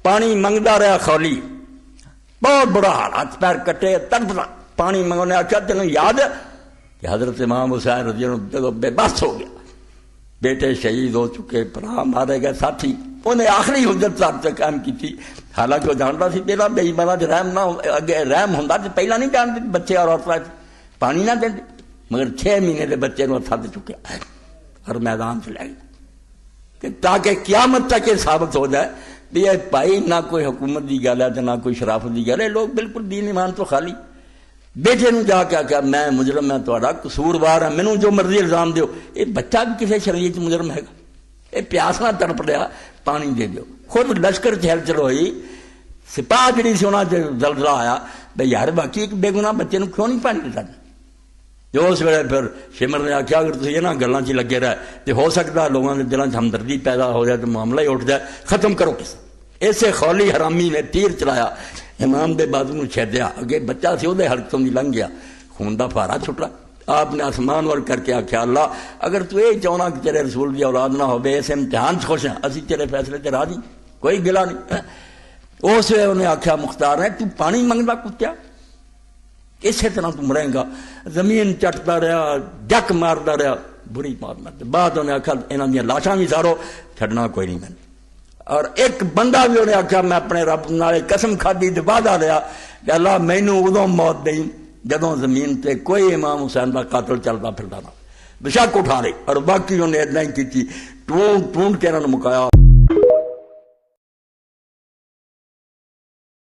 پانی منگتا رہا خولی، بہت برا حال، ہاتھ پیر کٹے تڑپتا پانی منگو نے آخیا تینوں یاد ہے کہ حضرت امام حسین رضی اللہ عنہ بے بس ہو گیا، بیٹے شہید ہو چکے، بھرا مارے گئے، ساتھی انہیں آخری حجت صاحب سے قائم کی تھی، حالانکہ وہ جانتا سی پہلا بے ایماناں تے رحم نہ اگے رحم ہوندا تے پہلا نہیں جانتے بچے اور عورتاں پانی نہ دیندے، مگر 6 مہینے دے بچے نوں تھد چکے اور میدان سے لے گئے کہ تاکہ قیامت تک یہ ثابت ہو جائے بھی یہ بھائی نہ کوئی حکومت دی گل ہے نہ کوئی شرافت دی گل ہے، لوگ بالکل دین ایمان تو خالی۔ بیٹے نوں جا کے آخیا میں مجرم میں تہاڈا قصوروار ہاں، مینوں جو مرضی الزام دیو، یہ بچہ بھی کسی شریعت مجرم ہے گا، یہ پیاس نہ تڑپ رہا پانی دے دیو۔ خود لشکر چہل چلو ہوئی، سپاہ جڑی سی انہاں تے زلزلہ آیا بھئی یار باقی ایک بے گناہ بچے نوں کیوں نہیں پانی دیتا؟ جو اس ویلے پھر شمر نے آخیا اگر تسی انہاں گلاں چ لگے رہے تو ہو سکتا لوگوں کے دلاں چ ہمدردی پیدا ہو جائے تو معاملہ ہی اٹھ جائے، ختم کرو کس۔ ایسے خولی حرامی نے تیر چلایا، امام دے بازو نوں چھیدیا، اگے بچہ سی وہ ہلکوں دی لنگ گیا، خون دا پھارا چھٹا۔ آپ نے آسمان ور کر کے آخیا اللہ اگر تو یہ چاہنا کہ تیرے رسول دی اولاد نہ ہو اس امتحان سے خوش ہیں، اسی تیرے فیصلے تے راضی، کوئی گلا نہیں۔ اس ویلے انہیں آخیا مختار ہے تو پانی منگتا کتیا، اسی طرح تو مرے گا۔ زمین چٹتا رہا، ڈک مارتا رہا، بری بات مارتا۔ بعد انہیں آخیا انہاں دیاں لاشاں بھی سارو، چھڈنا کوئی نہیں میں۔ اور ایک بندہ بھی انہیں آخیا میں اپنے رب نال قسم کھادی تے وعدہ لیا کہ اللہ مینوں ادوں موت دئی جدوں زمین تے کوئی امام حسین دا قاتل چلتا پھردا نہ، بے شک اٹھا لے۔ اور باقی انہیں اتنا ہی کی ٹونڈ ٹونڈ کے انہوں نے مکایا۔